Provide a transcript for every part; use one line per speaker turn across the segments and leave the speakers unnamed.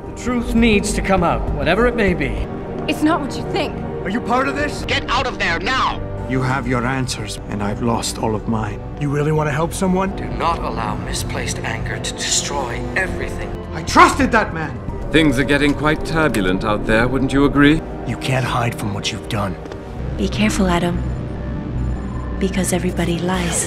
The truth needs to come out, whatever it may be.
It's not what you think.
Are you part of this?
Get out of there now!
You have your answers, and I've lost all of mine. You really want to help someone?
Do not allow misplaced anger to destroy everything.
I trusted that man!
Things are getting quite turbulent out there, wouldn't you agree?
You can't hide from what you've done.
Be careful, Adam. Because everybody lies.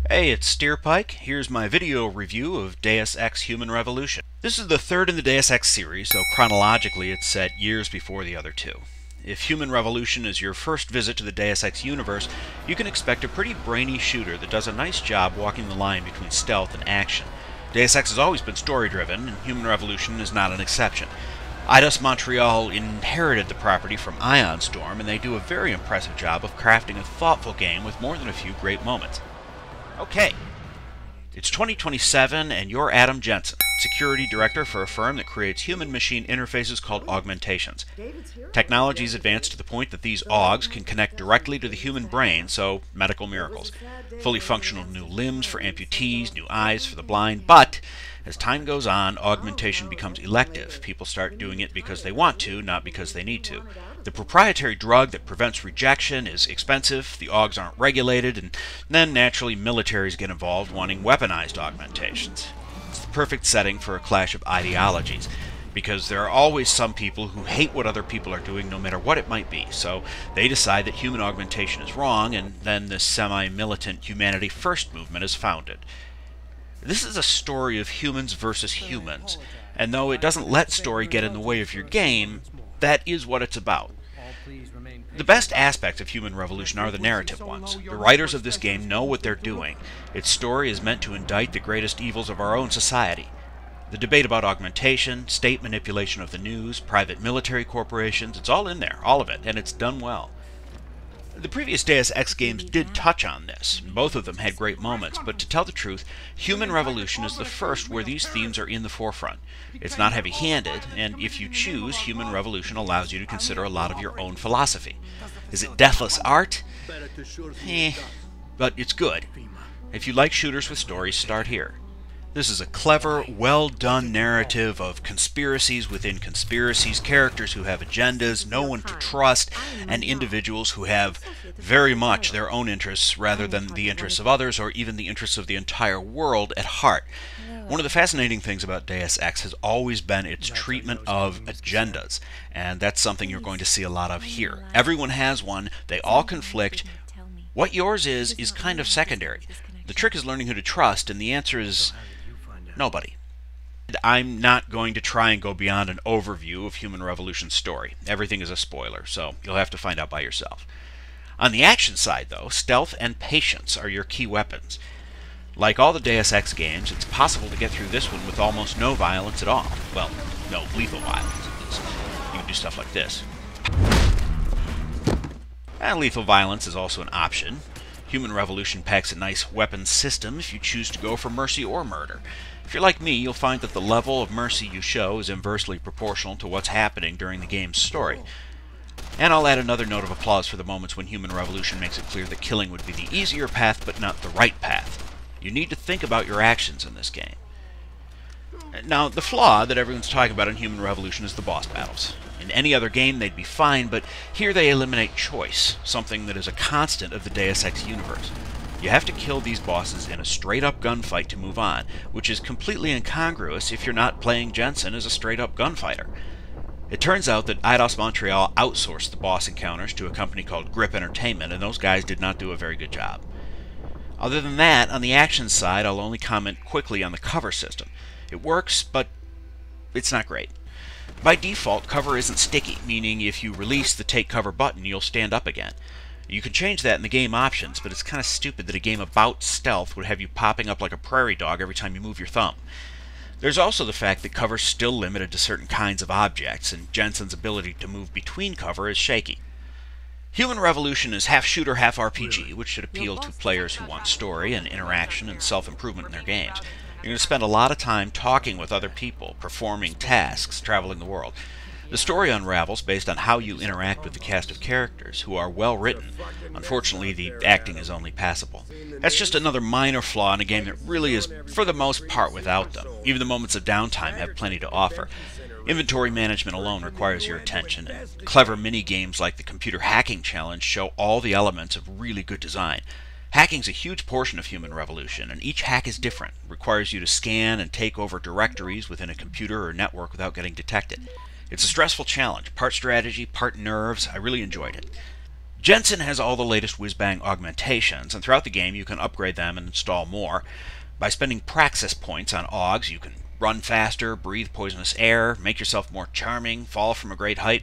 Hey, it's Steerpike. Here's my video review of Deus Ex Human Revolution. This is the third in the Deus Ex series, so chronologically it's set years before the other two. If Human Revolution is your first visit to the Deus Ex universe, you can expect a pretty brainy shooter that does a nice job walking the line between stealth and action. Deus Ex has always been story-driven, and Human Revolution is not an exception. Eidos Montreal inherited the property from Ion Storm, and they do a very impressive job of crafting a thoughtful game with more than a few great moments. Okay, it's 2027 and you're Adam Jensen, security director for a firm that creates human-machine interfaces called augmentations. Technology's advanced to the point that these augs can connect directly to the human brain, so medical miracles. Fully functional new limbs for amputees, new eyes for the blind, but as time goes on, augmentation becomes elective. People start doing it because they want to, not because they need to. The proprietary drug that prevents rejection is expensive, the augs aren't regulated, and then naturally militaries get involved wanting weaponized augmentations. It's the perfect setting for a clash of ideologies, because there are always some people who hate what other people are doing no matter what it might be, so they decide that human augmentation is wrong, and then this semi-militant Humanity First movement is founded. This is a story of humans versus humans, and though it doesn't let story get in the way of your game, that is what it's about. The best aspects of Human Revolution are the narrative ones. The writers of this game know what they're doing. Its story is meant to indict the greatest evils of our own society. The debate about augmentation, state manipulation of the news, private military corporations, it's all in there, all of it, and it's done well. The previous Deus Ex games did touch on this. Both of them had great moments, but to tell the truth, Human Revolution is the first where these themes are in the forefront. It's not heavy-handed, and if you choose, Human Revolution allows you to consider a lot of your own philosophy. Is it deathless art? But it's good. If you like shooters with stories, start here. This is a clever, well-done narrative of conspiracies within conspiracies, characters who have agendas, no one to trust, and individuals who have very much their own interests rather than the interests of others or even the interests of the entire world at heart. One of the fascinating things about Deus Ex has always been its treatment of agendas, and that's something you're going to see a lot of here. Everyone has one, they all conflict. What yours is kind of secondary. The trick is learning who to trust, and the answer is nobody. I'm not going to try and go beyond an overview of Human Revolution's story. Everything is a spoiler, so you'll have to find out by yourself. On the action side, though, stealth and patience are your key weapons. Like all the Deus Ex games, it's possible to get through this one with almost no violence at all. Well, no lethal violence, at least. You can do stuff like this. And lethal violence is also an option. Human Revolution packs a nice weapons system if you choose to go for mercy or murder. If you're like me, you'll find that the level of mercy you show is inversely proportional to what's happening during the game's story. And I'll add another note of applause for the moments when Human Revolution makes it clear that killing would be the easier path, but not the right path. You need to think about your actions in this game. Now, the flaw that everyone's talking about in Human Revolution is the boss battles. In any other game, they'd be fine, but here they eliminate choice, something that is a constant of the Deus Ex universe. You have to kill these bosses in a straight-up gunfight to move on, which is completely incongruous if you're not playing Jensen as a straight-up gunfighter. It turns out that Eidos Montreal outsourced the boss encounters to a company called Grip Entertainment, and those guys did not do a very good job. Other than that, on the action side, I'll only comment quickly on the cover system. It works, but it's not great. By default, cover isn't sticky, meaning if you release the Take Cover button, you'll stand up again. You can change that in the game options, but it's kind of stupid that a game about stealth would have you popping up like a prairie dog every time you move your thumb. There's also the fact that cover's still limited to certain kinds of objects, and Jensen's ability to move between cover is shaky. Human Revolution is half shooter, half RPG, which should appeal to players who want story and interaction and self-improvement in their games. You're going to spend a lot of time talking with other people, performing tasks, traveling the world. The story unravels based on how you interact with the cast of characters, who are well written. Unfortunately, the acting is only passable. That's just another minor flaw in a game that really is, for the most part, without them. Even the moments of downtime have plenty to offer. Inventory management alone requires your attention, and clever mini-games like the Computer Hacking Challenge show all the elements of really good design. Hacking's a huge portion of Human Revolution, and each hack is different. It requires you to scan and take over directories within a computer or network without getting detected. It's a stressful challenge, part strategy, part nerves. I really enjoyed it. Jensen has all the latest whiz-bang augmentations, and throughout the game you can upgrade them and install more. By spending praxis points on augs, you can run faster, breathe poisonous air, make yourself more charming, fall from a great height,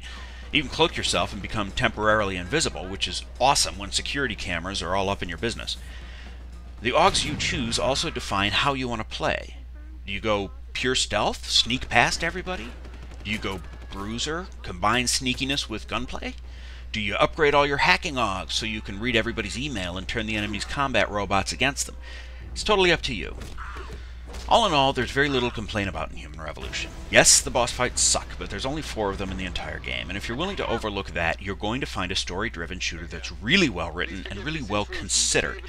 even cloak yourself and become temporarily invisible, which is awesome when security cameras are all up in your business. The augs you choose also define how you want to play. Do you go pure stealth, sneak past everybody? Do you go bruiser, combine sneakiness with gunplay? Do you upgrade all your hacking augs so you can read everybody's email and turn the enemy's combat robots against them? It's totally up to you. All in all, there's very little to complain about in Human Revolution. Yes, the boss fights suck, but there's only 4 of them in the entire game, and if you're willing to overlook that, you're going to find a story-driven shooter that's really well written and really well considered.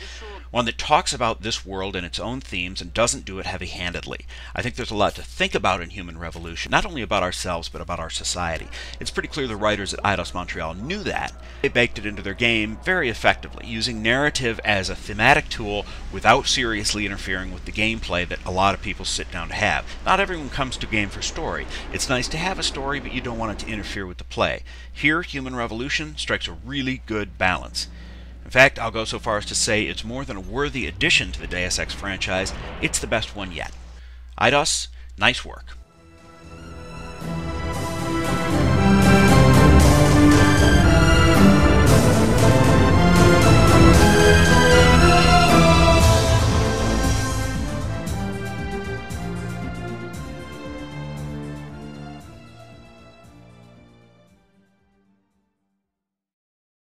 One that talks about this world and its own themes and doesn't do it heavy-handedly. I think there's a lot to think about in Human Revolution, not only about ourselves, but about our society. It's pretty clear the writers at Eidos Montreal knew that. They baked it into their game very effectively, using narrative as a thematic tool without seriously interfering with the gameplay that a lot of people sit down to have. Not everyone comes to a game for story. It's nice to have a story, but you don't want it to interfere with the play. Here, Human Revolution strikes a really good balance. In fact, I'll go so far as to say it's more than a worthy addition to the Deus Ex franchise. It's the best one yet. Eidos, nice work.